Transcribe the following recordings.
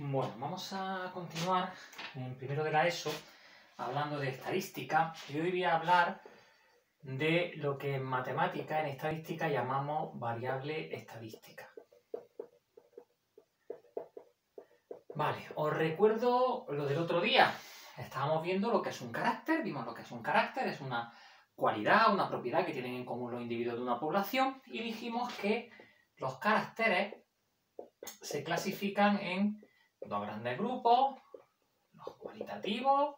Bueno, vamos a continuar en primero de la ESO hablando de estadística y hoy voy a hablar de lo que en matemática, en estadística, llamamos variable estadística. Vale, os recuerdo lo del otro día. Estábamos viendo lo que es un carácter, vimos lo que es un carácter, es una cualidad, una propiedad que tienen en común los individuos de una población y dijimos que los caracteres se clasifican en dos grandes grupos, los cualitativos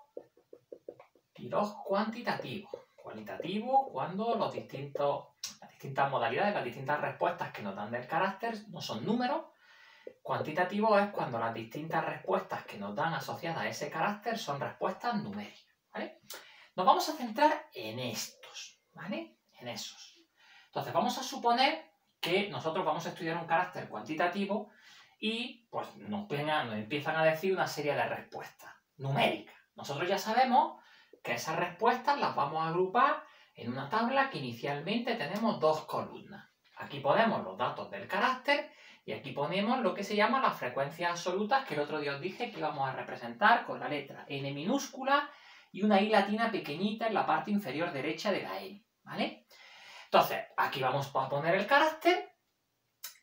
y los cuantitativos. Cualitativo cuando las distintas modalidades, las distintas respuestas que nos dan del carácter no son números. Cuantitativo es cuando las distintas respuestas que nos dan asociadas a ese carácter son respuestas numéricas, ¿vale? Nos vamos a centrar en estos, ¿vale? En esos. Entonces vamos a suponer que nosotros vamos a estudiar un carácter cuantitativo y pues nos empiezan a decir una serie de respuestas numéricas. Nosotros ya sabemos que esas respuestas las vamos a agrupar en una tabla que inicialmente tenemos dos columnas. Aquí ponemos los datos del carácter y aquí ponemos lo que se llama las frecuencias absolutas, que el otro día os dije que íbamos a representar con la letra N minúscula y una I latina pequeñita en la parte inferior derecha de la N, ¿vale? Entonces, aquí vamos a poner el carácter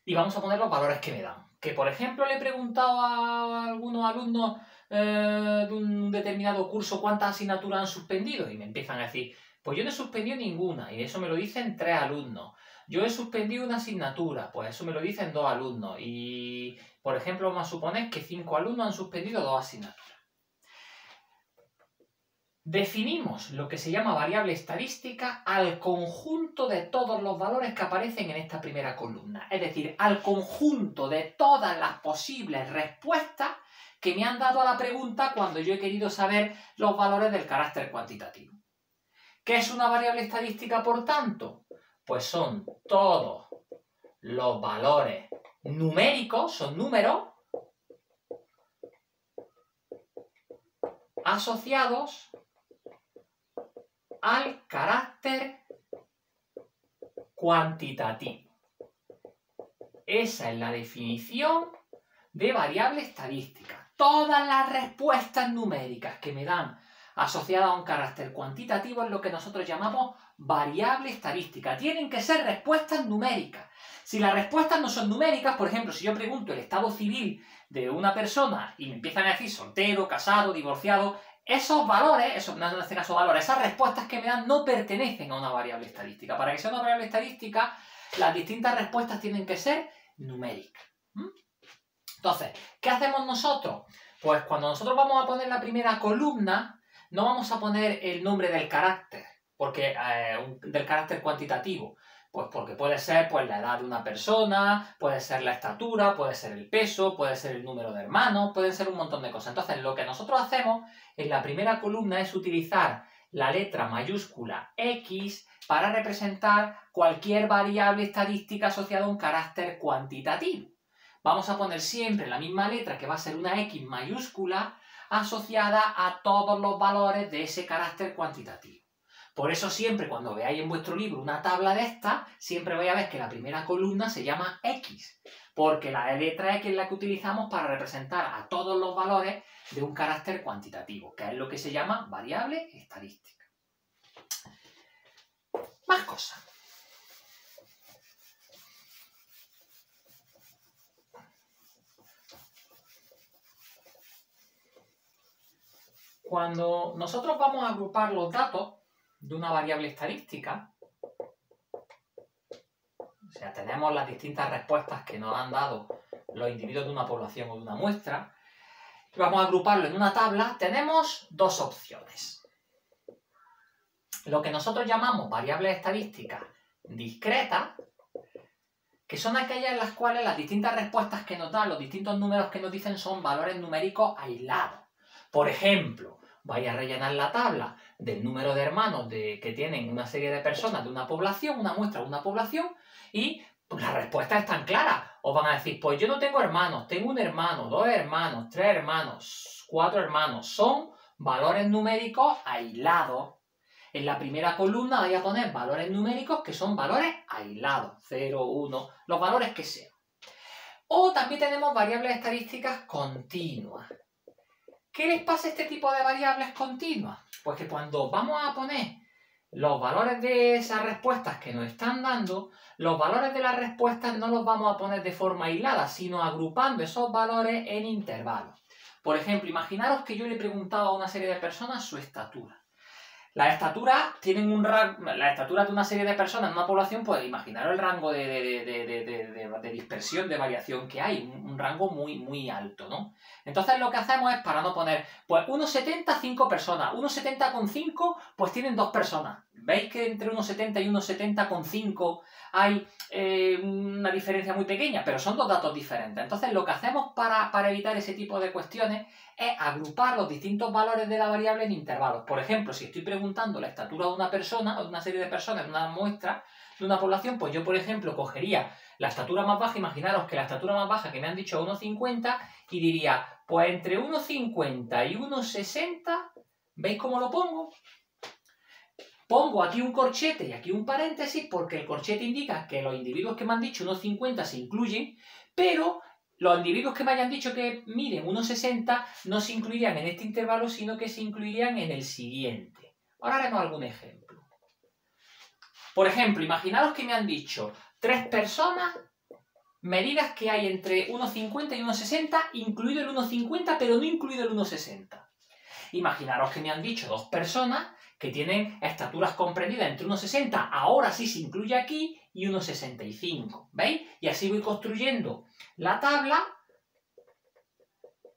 y vamos a poner los valores que me dan. Que, por ejemplo, le he preguntado a algunos alumnos de un determinado curso cuántas asignaturas han suspendido y me empiezan a decir, pues yo no he suspendido ninguna, y eso me lo dicen 3 alumnos. Yo he suspendido una asignatura, pues eso me lo dicen 2 alumnos. Y, por ejemplo, vamos a suponer que 5 alumnos han suspendido 2 asignaturas. Definimos lo que se llama variable estadística al conjunto de todos los valores que aparecen en esta primera columna. Es decir, al conjunto de todas las posibles respuestas que me han dado a la pregunta cuando yo he querido saber los valores del carácter cuantitativo. ¿Qué es una variable estadística, por tanto? Pues son todos los valores numéricos, son números, asociados al carácter cuantitativo. Esa es la definición de variable estadística. Todas las respuestas numéricas que me dan asociadas a un carácter cuantitativo es lo que nosotros llamamos variable estadística. Tienen que ser respuestas numéricas. Si las respuestas no son numéricas, por ejemplo, si yo pregunto el estado civil de una persona y me empiezan a decir soltero, casado, divorciado, esos valores, en este caso valores, esas respuestas que me dan no pertenecen a una variable estadística. Para que sea una variable estadística, las distintas respuestas tienen que ser numéricas. Entonces, ¿qué hacemos nosotros? Pues cuando nosotros vamos a poner la primera columna, no vamos a poner el nombre del carácter, porque del carácter cuantitativo. Pues porque puede ser pues, la edad de una persona, puede ser la estatura, puede ser el peso, puede ser el número de hermanos, pueden ser un montón de cosas. Entonces, lo que nosotros hacemos en la primera columna es utilizar la letra mayúscula X para representar cualquier variable estadística asociada a un carácter cuantitativo. Vamos a poner siempre la misma letra, que va a ser una X mayúscula, asociada a todos los valores de ese carácter cuantitativo. Por eso siempre cuando veáis en vuestro libro una tabla de estas, siempre vais a ver que la primera columna se llama X, porque la letra X es la que utilizamos para representar a todos los valores de un carácter cuantitativo, que es lo que se llama variable estadística. Más cosas. Cuando nosotros vamos a agrupar los datos de una variable estadística, o sea, tenemos las distintas respuestas que nos han dado los individuos de una población o de una muestra, y vamos a agruparlo en una tabla, tenemos dos opciones. Lo que nosotros llamamos variables estadísticas discretas, que son aquellas en las cuales las distintas respuestas que nos dan, los distintos números que nos dicen son valores numéricos aislados. Por ejemplo, vais a rellenar la tabla del número de hermanos que tienen una serie de personas de una población, una muestra de una población, y pues, las respuestas están claras. Os van a decir, pues yo no tengo hermanos, tengo un hermano, 2 hermanos, 3 hermanos, 4 hermanos. Son valores numéricos aislados. En la primera columna vais a poner valores numéricos que son valores aislados, 0, 1, los valores que sean. O también tenemos variables estadísticas continuas. ¿Qué les pasa a este tipo de variables continuas? Pues que cuando vamos a poner los valores de esas respuestas que nos están dando, los valores de las respuestas no los vamos a poner de forma aislada, sino agrupando esos valores en intervalos. Por ejemplo, imaginaros que yo le he preguntado a una serie de personas su estatura. Las estaturas tienen un rango, la estatura de una serie de personas en una población, pues imaginaros el rango de dispersión, de variación que hay, un rango muy alto, ¿no? Entonces lo que hacemos es, para no poner, pues 1,70, 5 personas, 1,70,5, pues tienen 2 personas. ¿Veis que entre 1,70 y 1,70,5 hay una diferencia muy pequeña? Pero son dos datos diferentes. Entonces lo que hacemos para evitar ese tipo de cuestiones es agrupar los distintos valores de la variable en intervalos. Por ejemplo, si estoy preguntando la estatura de una persona o de una serie de personas en una muestra de una población, pues yo, por ejemplo, cogería la estatura más baja. Imaginaros que la estatura más baja que me han dicho es 1,50 y diría, pues entre 1,50 y 1,60, ¿veis cómo lo pongo? Pongo aquí un corchete y aquí un paréntesis porque el corchete indica que los individuos que me han dicho 1,50 se incluyen, pero los individuos que me hayan dicho que miden 1,60 no se incluirían en este intervalo, sino que se incluirían en el siguiente. Ahora haremos algún ejemplo. Por ejemplo, imaginaros que me han dicho 3 personas, medidas que hay entre 1,50 y 1,60, incluido el 1,50, pero no incluido el 1,60. Imaginaros que me han dicho 2 personas que tienen estaturas comprendidas entre 1,60, ahora sí se incluye aquí, y 1,65. ¿Veis? Y así voy construyendo la tabla.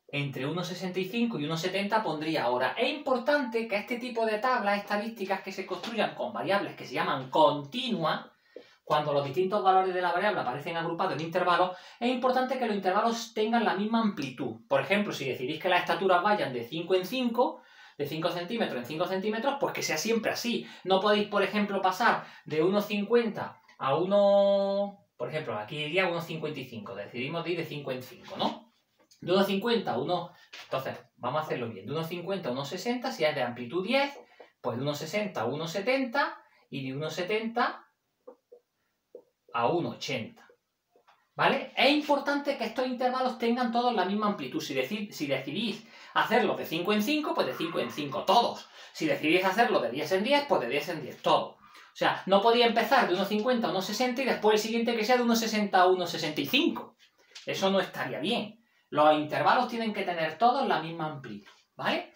Entre 1,65 y 1,70 pondría ahora. Es importante que este tipo de tablas estadísticas que se construyan con variables que se llaman continuas, cuando los distintos valores de la variable aparecen agrupados en intervalos, es importante que los intervalos tengan la misma amplitud. Por ejemplo, si decidís que las estaturas vayan de 5 en 5, de 5 centímetros en 5 centímetros, pues que sea siempre así. No podéis, por ejemplo, pasar de 1,50 a 1... Por ejemplo, aquí diría 1,55. Decidimos de ir de 5 en 5, ¿no? De 1,50 a 1... Entonces, vamos a hacerlo bien. De 1,50 a 1,60, si es de amplitud 10, pues de 1,60 a 1,70 y de 1,70 a 1,80. ¿Vale? Es importante que estos intervalos tengan todos la misma amplitud. Si decidís hacerlo de 5 en 5, pues de 5 en 5 todos. Si decidís hacerlo de 10 en 10, pues de 10 en 10 todos. O sea, no podía empezar de 1,50 a 1,60 y después el siguiente que sea de 1,60 a 1,65. Eso no estaría bien. Los intervalos tienen que tener todos la misma amplitud, ¿vale?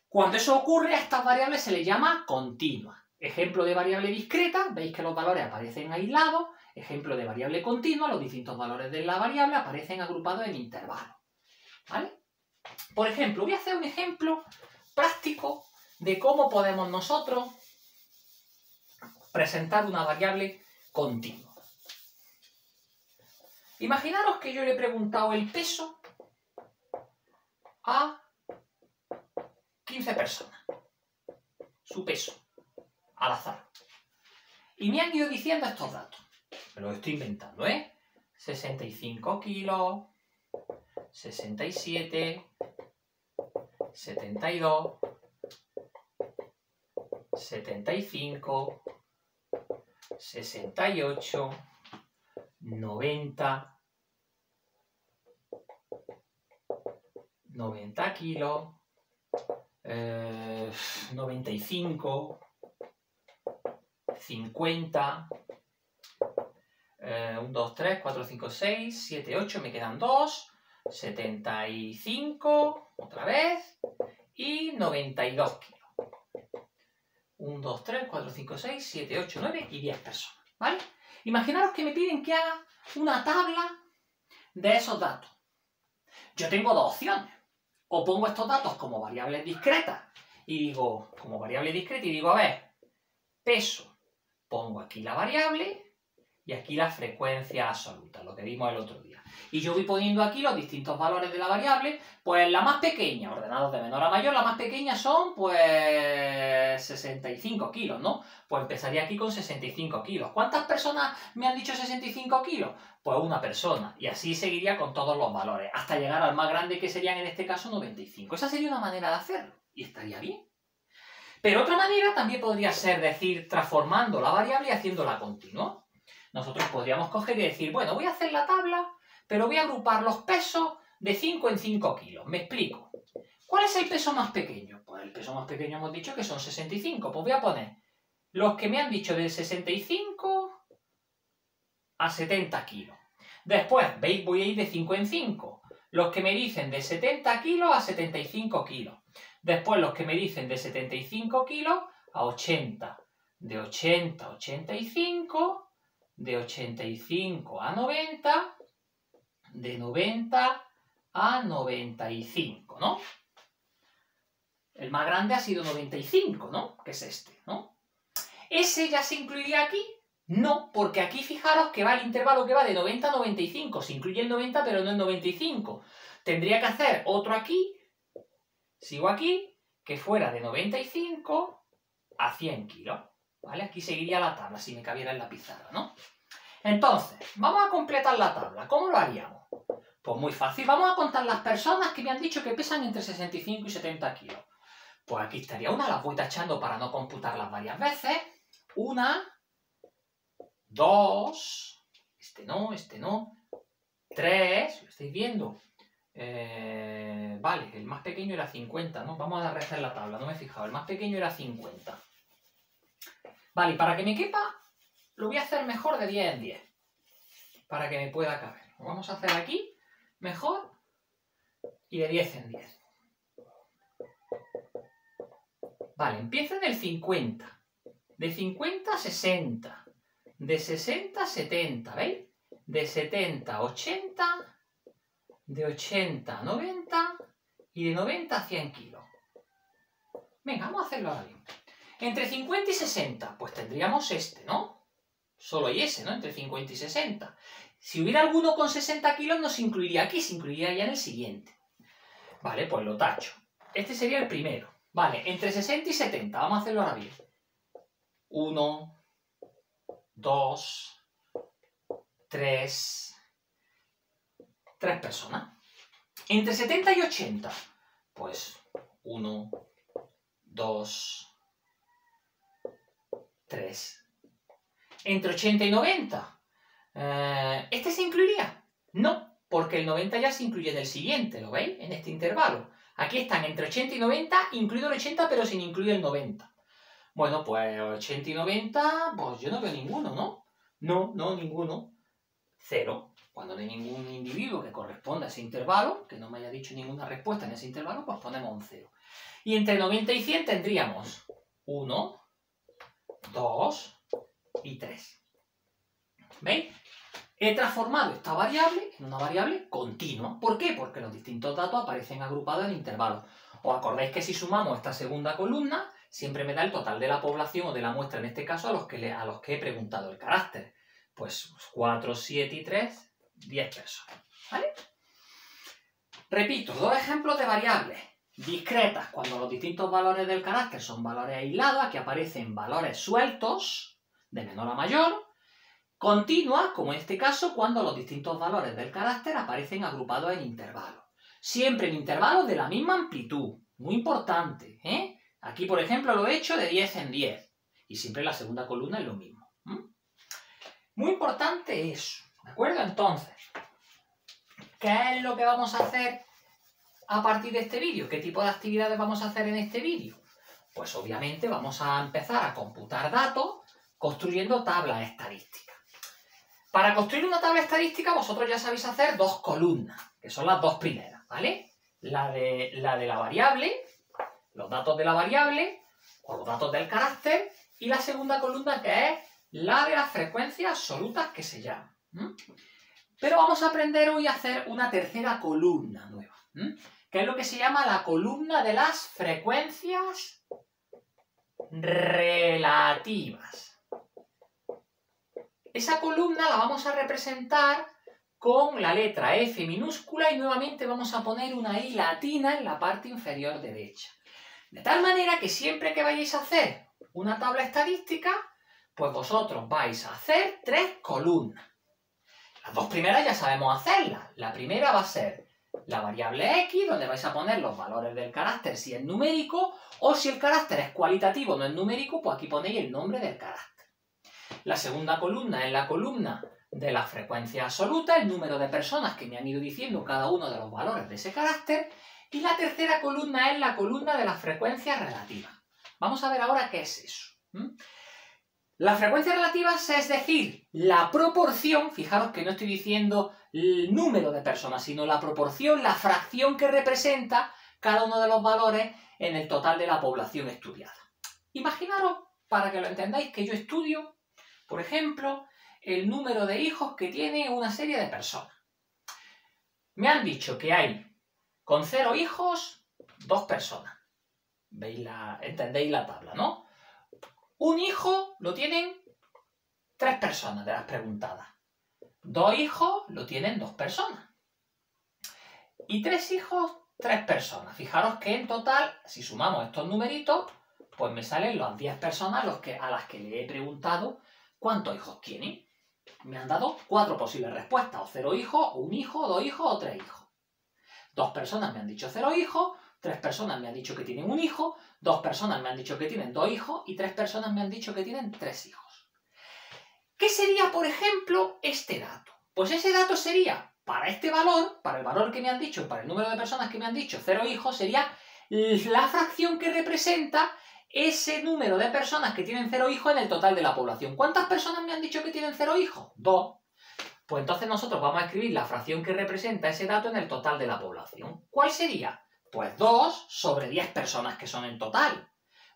Cuando eso ocurre, a estas variables se les llama continuas. Ejemplo de variable discreta, veis que los valores aparecen aislados. Ejemplo de variable continua, los distintos valores de la variable aparecen agrupados en intervalos, ¿vale? Por ejemplo, voy a hacer un ejemplo práctico de cómo podemos nosotros presentar una variable continua. Imaginaros que yo le he preguntado el peso a 15 personas, su peso, al azar. Y me han ido diciendo estos datos. Me lo estoy inventando, ¿eh? 65 kilos, 67, 72, 75, 68, 90, 90 kilos, 95, 50, 1, 2, 3, 4, 5, 6, 7, 8, me quedan 2, 75, otra vez, y 92 kilos. 1, 2, 3, 4, 5, 6, 7, 8, 9 y 10 personas, ¿vale? Imaginaros que me piden que haga una tabla de esos datos. Yo tengo dos opciones. O pongo estos datos como variables discretas y digo, a ver, peso, pongo aquí la variable y aquí la frecuencia absoluta, lo que vimos el otro día. Y yo voy poniendo aquí los distintos valores de la variable, pues la más pequeña, ordenados de menor a mayor, la más pequeña son, pues, 65 kilos, ¿no? Pues empezaría aquí con 65 kilos. ¿Cuántas personas me han dicho 65 kilos? Pues una persona. Y así seguiría con todos los valores, hasta llegar al más grande, que serían en este caso 95. Esa sería una manera de hacerlo, y estaría bien. Pero otra manera también podría ser decir, transformando la variable y haciéndola continua. Nosotros podríamos coger y decir, bueno, voy a hacer la tabla, pero voy a agrupar los pesos de 5 en 5 kilos. Me explico. ¿Cuál es el peso más pequeño? Pues el peso más pequeño hemos dicho que son 65. Pues voy a poner los que me han dicho de 65 a 70 kilos. Después, ¿veis? Voy a ir de 5 en 5. Los que me dicen de 70 kilos a 75 kilos. Después los que me dicen de 75 kilos a 80. De 80 a 85. De 85 a 90. De 90 a 95, ¿no? El más grande ha sido 95, ¿no? Que es este, ¿no? ¿Ese ya se incluiría aquí? No, porque aquí fijaros que va el intervalo que va de 90 a 95. Se incluye el 90, pero no el 95. Tendría que hacer otro aquí, sigo aquí, que fuera de 95 a 100 kilos. ¿Vale? Aquí seguiría la tabla, si me cabiera en la pizarra, ¿no? Entonces, vamos a completar la tabla. ¿Cómo lo haríamos? Pues muy fácil. Vamos a contar las personas que me han dicho que pesan entre 65 y 70 kilos. Pues aquí estaría una, las voy tachando para no computarlas varias veces. 1, 2, este no, 3, ¿lo estáis viendo? Vale, el más pequeño era 50, ¿no? Vamos a rehacer la tabla, no me he fijado, el más pequeño era 50. Vale, y para que me quepa, lo voy a hacer mejor de 10 en 10, para que me pueda caber. Lo vamos a hacer aquí, mejor, y de 10 en 10. Vale, empiezo en el 50. De 50 a 60. De 60 a 70, ¿veis? De 70 a 80. De 80 a 90. Y de 90 a 100 kilos. Venga, vamos a hacerlo ahora bien. Entre 50 y 60, pues tendríamos este, ¿no? Solo hay ese, ¿no? Entre 50 y 60. Si hubiera alguno con 60 kilos, no se incluiría aquí, se incluiría ya en el siguiente. Vale, pues lo tacho. Este sería el primero. Vale, entre 60 y 70, vamos a hacerlo ahora bien. 1, 2, 3. 3 personas. Entre 70 y 80, pues 1, 2, 3. Entre 80 y 90, ¿este se incluiría? No, porque el 90 ya se incluye en el siguiente, ¿lo veis? En este intervalo. Aquí están entre 80 y 90, incluido el 80, pero sin incluir el 90. Bueno, pues 80 y 90, pues yo no veo ninguno, ¿no? No, ninguno. 0. Cuando no hay ningún individuo que corresponda a ese intervalo, que no me haya dicho ninguna respuesta en ese intervalo, pues ponemos un 0. Y entre 90 y 100 tendríamos 1, 2 y 3. ¿Veis? He transformado esta variable en una variable continua. ¿Por qué? Porque los distintos datos aparecen agrupados en intervalos. ¿Os acordáis que si sumamos esta segunda columna, siempre me da el total de la población o de la muestra, en este caso, a los que he preguntado el carácter? Pues 4, 7 y 3, 10 personas. ¿Vale? Repito, dos ejemplos de variables discretas, cuando los distintos valores del carácter son valores aislados, aquí aparecen valores sueltos, de menor a mayor. Continua, como en este caso, cuando los distintos valores del carácter aparecen agrupados en intervalos. Siempre en intervalos de la misma amplitud. Muy importante, ¿eh? Aquí, por ejemplo, lo he hecho de 10 en 10. Y siempre en la segunda columna es lo mismo. Muy importante eso, ¿de acuerdo? Entonces, ¿qué es lo que vamos a hacer a partir de este vídeo? ¿Qué tipo de actividades vamos a hacer en este vídeo? Pues obviamente vamos a empezar a computar datos construyendo tablas estadísticas. Para construir una tabla estadística vosotros ya sabéis hacer dos columnas, que son las dos primeras, ¿vale? La de la variable, los datos de la variable, o los datos del carácter, y la segunda columna que es la de las frecuencias absolutas que se llama. Pero vamos a aprender hoy a hacer una tercera columna nueva, que es lo que se llama la columna de las frecuencias relativas. Esa columna la vamos a representar con la letra F minúscula y nuevamente vamos a poner una I latina en la parte inferior derecha. De tal manera que siempre que vayáis a hacer una tabla estadística, pues vosotros vais a hacer 3 columnas. Las dos primeras ya sabemos hacerlas. La primera va a ser la variable X, donde vais a poner los valores del carácter si es numérico, o si el carácter es cualitativo, no es numérico, pues aquí ponéis el nombre del carácter. La segunda columna es la columna de la frecuencia absoluta, el número de personas que me han ido diciendo cada uno de los valores de ese carácter, y la tercera columna es la columna de la frecuencia relativa. Vamos a ver ahora qué es eso. La frecuencia relativa es decir, la proporción, fijaros que no estoy diciendo el número de personas, sino la proporción, la fracción que representa cada uno de los valores en el total de la población estudiada. Imaginaros, para que lo entendáis, que yo estudio, por ejemplo, el número de hijos que tiene una serie de personas. Me han dicho que hay, con 0 hijos, 2 personas. ¿Entendéis la tabla, no? Un hijo lo tienen 3 personas de las preguntadas. 2 hijos lo tienen 2 personas. Y 3 hijos, 3 personas. Fijaros que en total, si sumamos estos numeritos, pues me salen las 10 personas a las que le he preguntado cuántos hijos tienen. Me han dado 4 posibles respuestas, o 0 hijos, o 1 hijo, o 2 hijos, o 3 hijos. 2 personas me han dicho 0 hijos, 3 personas me han dicho que tienen 1 hijo, 2 personas me han dicho que tienen 2 hijos, y 3 personas me han dicho que tienen 3 hijos. ¿Qué sería, por ejemplo, este dato? Pues ese dato sería, para este valor, para el valor que me han dicho, para el número de personas que me han dicho 0 hijos, sería la fracción que representa ese número de personas que tienen 0 hijos en el total de la población. ¿Cuántas personas me han dicho que tienen 0 hijos? 2. Pues entonces nosotros vamos a escribir la fracción que representa ese dato en el total de la población. ¿Cuál sería? Pues 2 sobre 10 personas que son en total.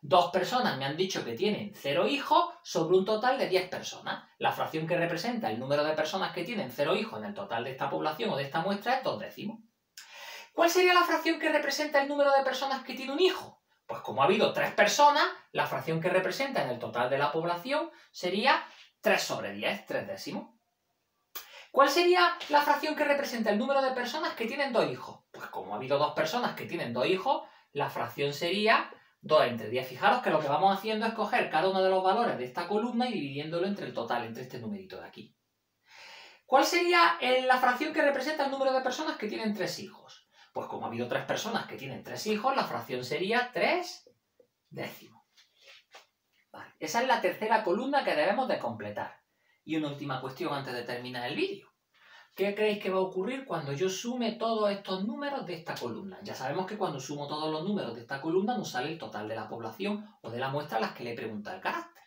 2 personas me han dicho que tienen 0 hijos sobre un total de 10 personas. La fracción que representa el número de personas que tienen 0 hijos en el total de esta población o de esta muestra es 2 décimos. ¿Cuál sería la fracción que representa el número de personas que tiene un hijo? Pues como ha habido 3 personas, la fracción que representa en el total de la población sería 3 sobre 10, 3 décimos. ¿Cuál sería la fracción que representa el número de personas que tienen 2 hijos? Pues como ha habido 2 personas que tienen 2 hijos, la fracción sería 2 entre 10. Fijaros que lo que vamos haciendo es coger cada uno de los valores de esta columna y dividiéndolo entre el total, entre este numerito de aquí. ¿Cuál sería la fracción que representa el número de personas que tienen 3 hijos? Pues como ha habido 3 personas que tienen 3 hijos, la fracción sería 3 décimos. Vale. Esa es la tercera columna que debemos de completar. Y una última cuestión antes de terminar el vídeo. ¿Qué creéis que va a ocurrir cuando yo sume todos estos números de esta columna? Ya sabemos que cuando sumo todos los números de esta columna nos sale el total de la población o de la muestra a las que le he preguntado el carácter.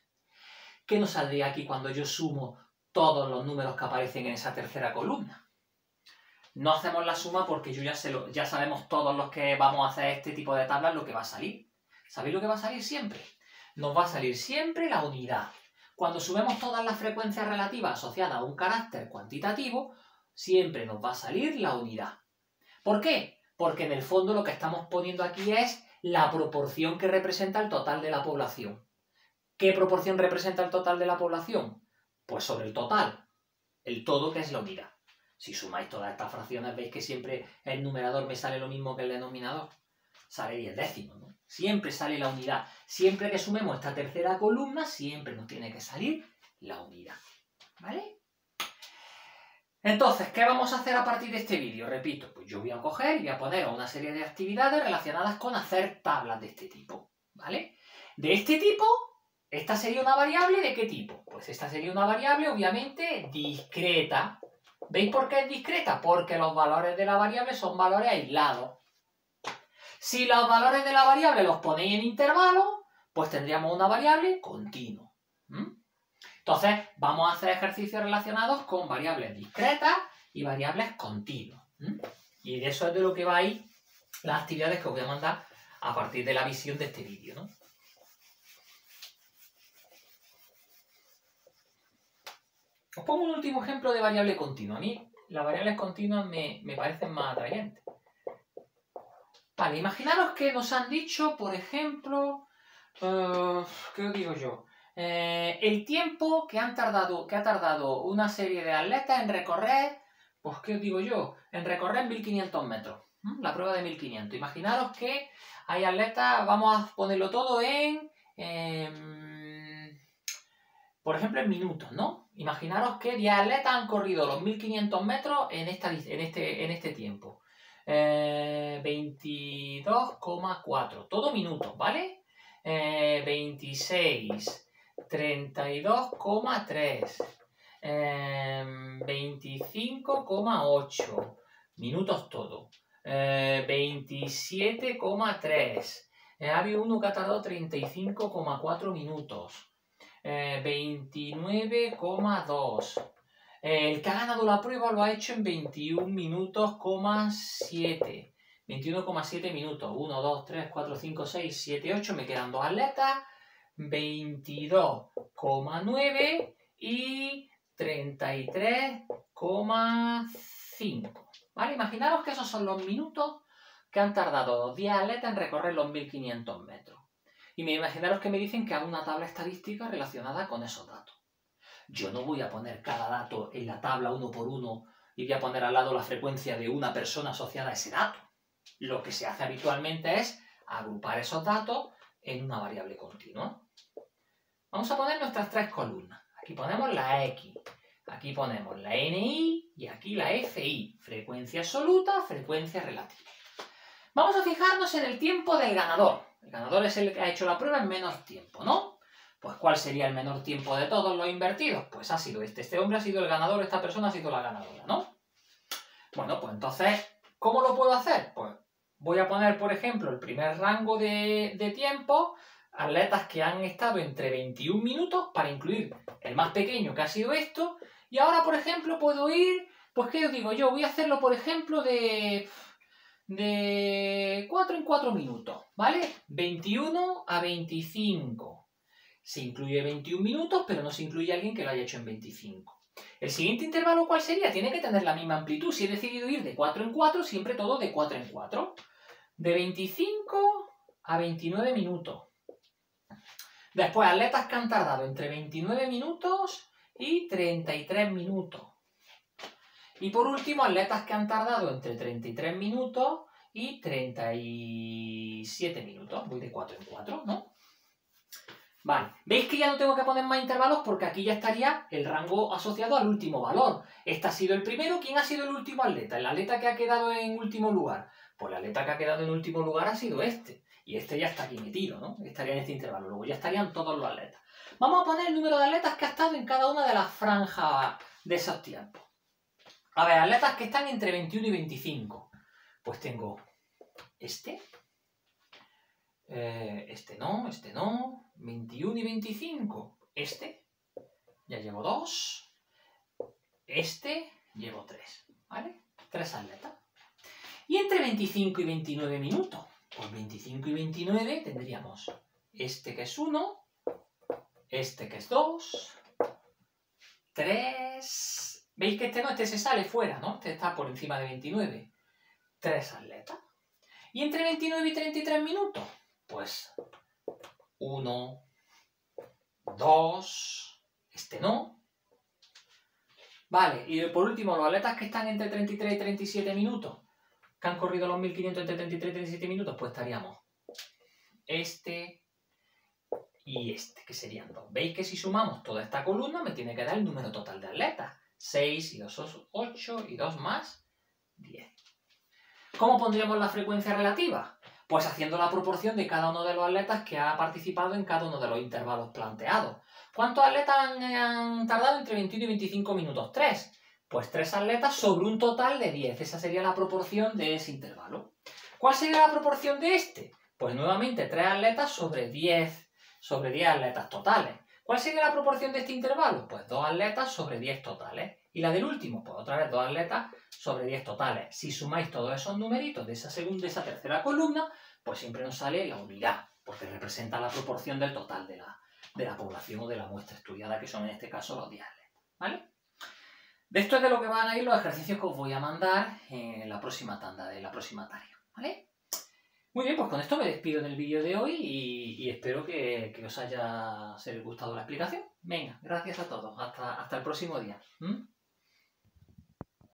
¿Qué nos saldría aquí cuando yo sumo todos los números que aparecen en esa tercera columna? No hacemos la suma porque ya sabemos todos los que vamos a hacer este tipo de tablas lo que va a salir. ¿Sabéis lo que va a salir siempre? Nos va a salir siempre la unidad. Cuando sumemos todas las frecuencias relativas asociadas a un carácter cuantitativo, siempre nos va a salir la unidad. ¿Por qué? Porque en el fondo lo que estamos poniendo aquí es la proporción que representa el total de la población. ¿Qué proporción representa el total de la población? Pues sobre el total, el todo que es la unidad. Si sumáis todas estas fracciones, veis que siempre el numerador me sale lo mismo que el denominador. Sale 10 décimos, ¿no? Siempre sale la unidad. Siempre que sumemos esta tercera columna, siempre nos tiene que salir la unidad. ¿Vale? Entonces, ¿qué vamos a hacer a partir de este vídeo? Repito, pues yo voy a coger y voy a poner una serie de actividades relacionadas con hacer tablas de este tipo. ¿Vale? De este tipo, esta sería una variable ¿de qué tipo? Pues esta sería una variable, obviamente, discreta. ¿Veis por qué es discreta? Porque los valores de la variable son valores aislados. Si los valores de la variable los ponéis en intervalos, pues tendríamos una variable continua. Entonces, vamos a hacer ejercicios relacionados con variables discretas y variables continuas. Y de eso es de lo que va a ir las actividades que os voy a mandar a partir de la visión de este vídeo, ¿no? Os pongo un último ejemplo de variable continua. A mí las variables continuas me parecen más atrayentes. Vale, imaginaros que nos han dicho, por ejemplo, ¿qué os digo yo? El tiempo que ha tardado una serie de atletas en recorrer, pues ¿qué os digo yo? En recorrer 1500 metros. La prueba de 1500. Imaginaros que hay atletas, vamos a ponerlo todo por ejemplo, en minutos, ¿no? Imaginaros que 10 atletas han corrido los 1500 metros en este tiempo. 22,4. Todo minutos, ¿vale? 26, 32,3 25,8 minutos todo. 27,3. Ha habido uno que ha tardado 35,4 minutos. 29,2. El que ha ganado la prueba lo ha hecho en 21 minutos, 7. 21,7 minutos. 1, 2, 3, 4, 5, 6, 7, 8. Me quedan dos atletas. 22,9 y 33,5. ¿Vale? Imaginaros que esos son los minutos que han tardado los 10 atletas en recorrer los 1500 metros. Y imaginaros que me dicen que hago una tabla estadística relacionada con esos datos. Yo no voy a poner cada dato en la tabla uno por uno y voy a poner al lado la frecuencia de una persona asociada a ese dato. Lo que se hace habitualmente es agrupar esos datos en una variable continua. Vamos a poner nuestras tres columnas. Aquí ponemos la X, aquí ponemos la NI y aquí la FI. Frecuencia absoluta, frecuencia relativa. Vamos a fijarnos en el tiempo del ganador. El ganador es el que ha hecho la prueba en menos tiempo, ¿no? Pues ¿cuál sería el menor tiempo de todos los invertidos? Pues ha sido este. Este hombre ha sido el ganador, esta persona ha sido la ganadora, ¿no? Bueno, pues entonces, ¿cómo lo puedo hacer? Pues voy a poner, por ejemplo, el primer rango de tiempo, atletas que han estado entre 21 minutos, para incluir el más pequeño, que ha sido esto, y ahora, por ejemplo, puedo ir, pues, ¿qué os digo yo? Voy a hacerlo, por ejemplo, de 4 en 4 minutos, ¿vale? 21 a 25. Se incluye 21 minutos, pero no se incluye alguien que lo haya hecho en 25. ¿El siguiente intervalo cuál sería? Tiene que tener la misma amplitud. Si he decidido ir de 4 en 4, siempre todo de 4 en 4. De 25 a 29 minutos. Después, atletas que han tardado entre 29 minutos y 33 minutos. Y por último, atletas que han tardado entre 33 minutos y 37 minutos. Voy de 4 en 4, ¿no? Vale, veis que ya no tengo que poner más intervalos porque aquí ya estaría el rango asociado al último valor. Este ha sido el primero. ¿Quién ha sido el último atleta? ¿El atleta que ha quedado en último lugar? Pues el atleta que ha quedado en último lugar ha sido este. Y este ya está aquí metido, ¿no? Estaría en este intervalo. Luego ya estarían todos los atletas. Vamos a poner el número de atletas que ha estado en cada una de las franjas de esos tiempos. A ver, atletas que están entre 21 y 25. Pues tengo este. Este no. 21 y 25. Este. Ya llevo 2. Este. Llevo 3. ¿Vale? 3 atletas. Y entre 25 y 29 minutos. Pues 25 y 29 tendríamos este que es 1. Este que es 2. 3. ¿Veis que este no? Este se sale fuera, ¿no? Este está por encima de 29. 3 atletas. Y entre 29 y 33 minutos. Pues 1, 2, este no. Vale, y por último, los atletas que están entre 33 y 37 minutos, que han corrido los 1500 entre 33 y 37 minutos, pues estaríamos este y este, que serían 2. ¿Veis que si sumamos toda esta columna me tiene que dar el número total de atletas? 6 y 2, 8 y 2 más 10. ¿Cómo pondríamos la frecuencia relativa? Pues haciendo la proporción de cada uno de los atletas que ha participado en cada uno de los intervalos planteados. ¿Cuántos atletas han tardado entre 21 y 25 minutos? 3. Pues 3 atletas sobre un total de 10. Esa sería la proporción de ese intervalo. ¿Cuál sería la proporción de este? Pues nuevamente 3 atletas sobre 10 atletas totales. ¿Cuál sería la proporción de este intervalo? Pues 2 atletas sobre 10 totales. ¿Y la del último? Pues otra vez 2 atletas sobre 10 totales. Si sumáis todos esos numeritos de esa tercera columna, pues siempre nos sale la unidad, porque representa la proporción del total de la población o de la muestra estudiada, que son en este caso los 10 atletas, ¿vale? De esto es de lo que van a ir los ejercicios que os voy a mandar en la próxima tanda de la próxima tarea, ¿vale? Muy bien, pues con esto me despido del vídeo de hoy y espero que os haya gustado la explicación. Venga, gracias a todos. Hasta el próximo día.